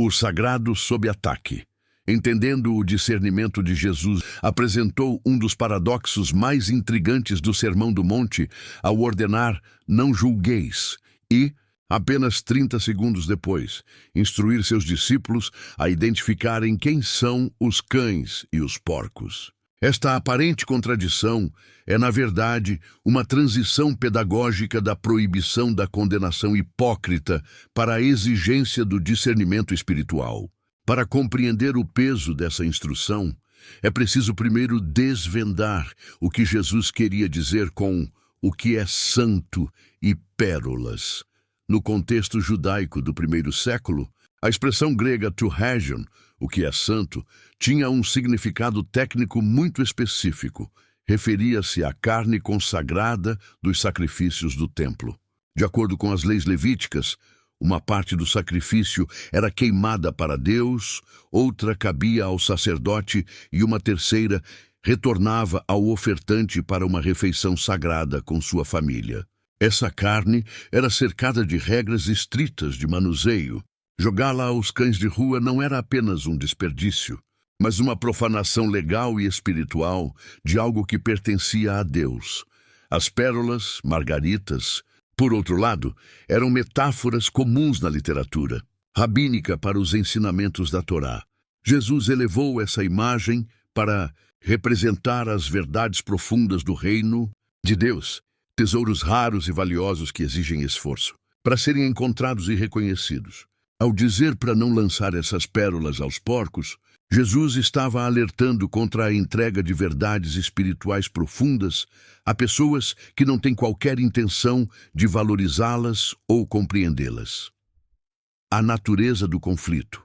O sagrado sob ataque. Entendendo o discernimento de Jesus, apresentou um dos paradoxos mais intrigantes do Sermão do Monte ao ordenar "não julgueis" e, apenas 30 segundos depois, instruir seus discípulos a identificarem quem são os cães e os porcos. Esta aparente contradição é, na verdade, uma transição pedagógica da proibição da condenação hipócrita para a exigência do discernimento espiritual. Para compreender o peso dessa instrução, é preciso primeiro desvendar o que Jesus queria dizer com o que é santo e pérolas. No contexto judaico do primeiro século, a expressão grega to hagion, o que é santo, tinha um significado técnico muito específico. Referia-se à carne consagrada dos sacrifícios do templo. De acordo com as leis levíticas, uma parte do sacrifício era queimada para Deus, outra cabia ao sacerdote e uma terceira retornava ao ofertante para uma refeição sagrada com sua família. Essa carne era cercada de regras estritas de manuseio. Jogá-la aos cães de rua não era apenas um desperdício, mas uma profanação legal e espiritual de algo que pertencia a Deus. As pérolas, margaritas, por outro lado, eram metáforas comuns na literatura rabínica para os ensinamentos da Torá. Jesus elevou essa imagem para representar as verdades profundas do reino de Deus, tesouros raros e valiosos que exigem esforço para serem encontrados e reconhecidos. Ao dizer para não lançar essas pérolas aos porcos, Jesus estava alertando contra a entrega de verdades espirituais profundas a pessoas que não têm qualquer intenção de valorizá-las ou compreendê-las. A natureza do conflito.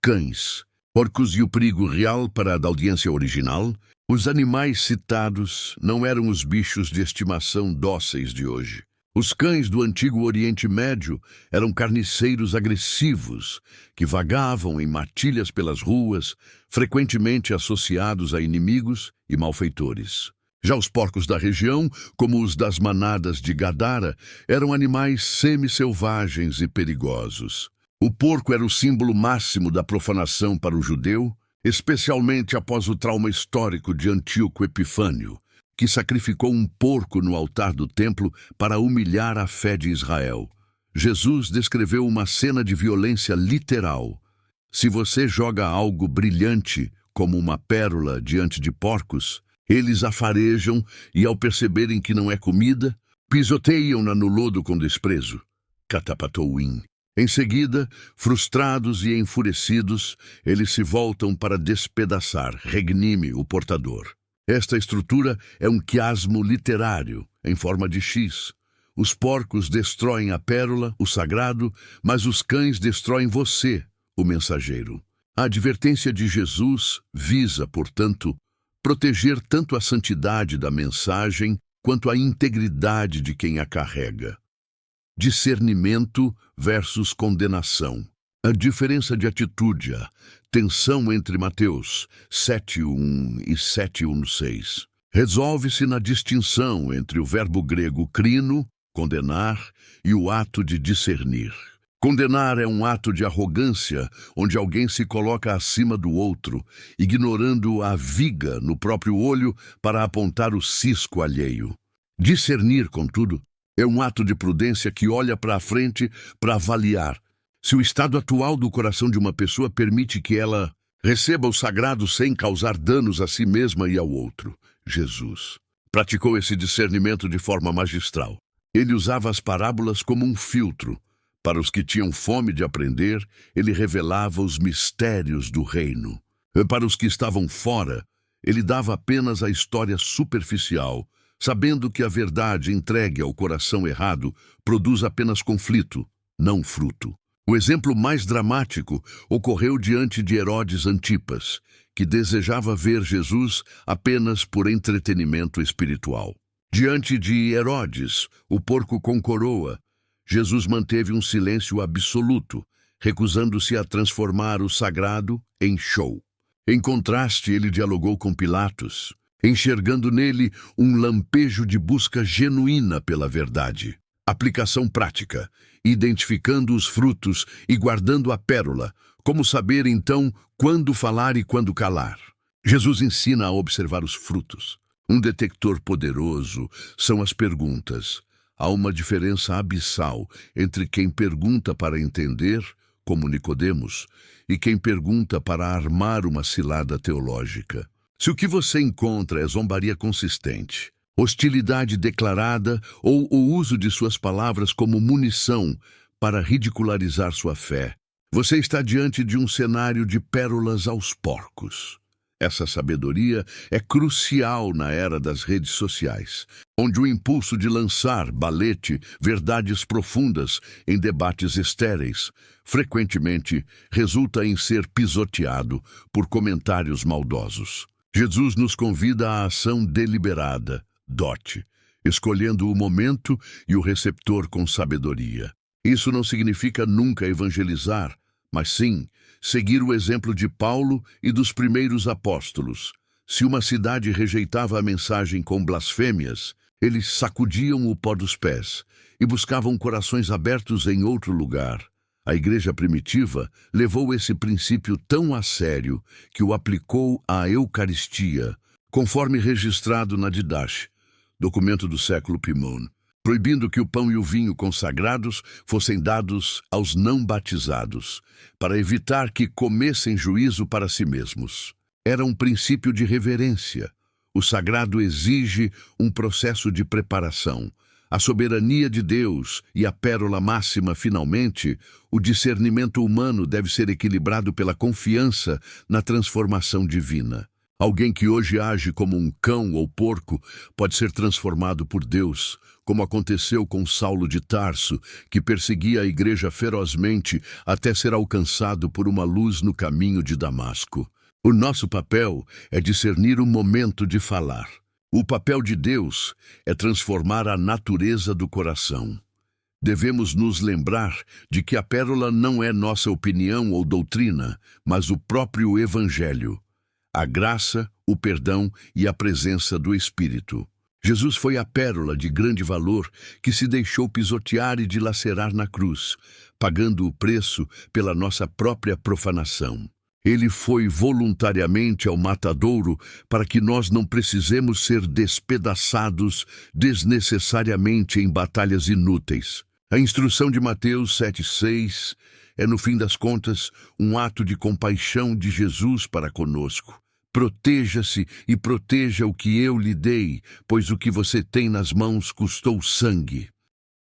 Cães, porcos e o perigo real para a da audiência original. Os animais citados não eram os bichos de estimação dóceis de hoje. Os cães do antigo Oriente Médio eram carniceiros agressivos que vagavam em matilhas pelas ruas, frequentemente associados a inimigos e malfeitores. Já os porcos da região, como os das manadas de Gadara, eram animais semi-selvagens e perigosos. O porco era o símbolo máximo da profanação para o judeu, especialmente após o trauma histórico de Antíoco Epifânio, que sacrificou um porco no altar do templo para humilhar a fé de Israel. Jesus descreveu uma cena de violência literal. Se você joga algo brilhante, como uma pérola, diante de porcos, eles a farejam e, ao perceberem que não é comida, pisoteiam-na no lodo com desprezo. Catapatouim. Em seguida, frustrados e enfurecidos, eles se voltam para despedaçar Regnime, o portador. Esta estrutura é um quiasmo literário, em forma de X. Os porcos destroem a pérola, o sagrado, mas os cães destroem você, o mensageiro. A advertência de Jesus visa, portanto, proteger tanto a santidade da mensagem quanto a integridade de quem a carrega. Discernimento versus condenação. A diferença de atitude, a tensão entre Mateus 7:1 e 7:1-6, resolve-se na distinção entre o verbo grego krino, condenar, e o ato de discernir. Condenar é um ato de arrogância, onde alguém se coloca acima do outro, ignorando a viga no próprio olho para apontar o cisco alheio. Discernir, contudo, é um ato de prudência que olha para a frente para avaliar se o estado atual do coração de uma pessoa permite que ela receba o sagrado sem causar danos a si mesma e ao outro. Jesus praticou esse discernimento de forma magistral. Ele usava as parábolas como um filtro. Para os que tinham fome de aprender, ele revelava os mistérios do reino. Para os que estavam fora, ele dava apenas a história superficial, sabendo que a verdade entregue ao coração errado produz apenas conflito, não fruto. O exemplo mais dramático ocorreu diante de Herodes Antipas, que desejava ver Jesus apenas por entretenimento espiritual. Diante de Herodes, o porco com coroa, Jesus manteve um silêncio absoluto, recusando-se a transformar o sagrado em show. Em contraste, ele dialogou com Pilatos, enxergando nele um lampejo de busca genuína pela verdade. Aplicação prática, identificando os frutos e guardando a pérola. Como saber, então, quando falar e quando calar? Jesus ensina a observar os frutos. Um detector poderoso são as perguntas. Há uma diferença abissal entre quem pergunta para entender, como Nicodemos, e quem pergunta para armar uma cilada teológica. Se o que você encontra é zombaria consistente, hostilidade declarada ou o uso de suas palavras como munição para ridicularizar sua fé, você está diante de um cenário de pérolas aos porcos. Essa sabedoria é crucial na era das redes sociais, onde o impulso de lançar balete verdades profundas em debates estéreis frequentemente resulta em ser pisoteado por comentários maldosos. Jesus nos convida à ação deliberada, dote, escolhendo o momento e o receptor com sabedoria. Isso não significa nunca evangelizar, mas sim seguir o exemplo de Paulo e dos primeiros apóstolos. Se uma cidade rejeitava a mensagem com blasfêmias, eles sacudiam o pó dos pés e buscavam corações abertos em outro lugar. A igreja primitiva levou esse princípio tão a sério que o aplicou à Eucaristia, conforme registrado na Didache, documento do século I, proibindo que o pão e o vinho consagrados fossem dados aos não batizados, para evitar que comessem juízo para si mesmos. Era um princípio de reverência. O sagrado exige um processo de preparação. A soberania de Deus e a pérola máxima, finalmente, o discernimento humano deve ser equilibrado pela confiança na transformação divina. Alguém que hoje age como um cão ou porco pode ser transformado por Deus, como aconteceu com Saulo de Tarso, que perseguia a igreja ferozmente até ser alcançado por uma luz no caminho de Damasco. O nosso papel é discernir o momento de falar. O papel de Deus é transformar a natureza do coração. Devemos nos lembrar de que a pérola não é nossa opinião ou doutrina, mas o próprio Evangelho. A graça, o perdão e a presença do Espírito. Jesus foi a pérola de grande valor que se deixou pisotear e dilacerar na cruz, pagando o preço pela nossa própria profanação. Ele foi voluntariamente ao matadouro para que nós não precisemos ser despedaçados desnecessariamente em batalhas inúteis. A instrução de Mateus 7,6 é, no fim das contas, um ato de compaixão de Jesus para conosco. Proteja-se e proteja o que eu lhe dei, pois o que você tem nas mãos custou sangue.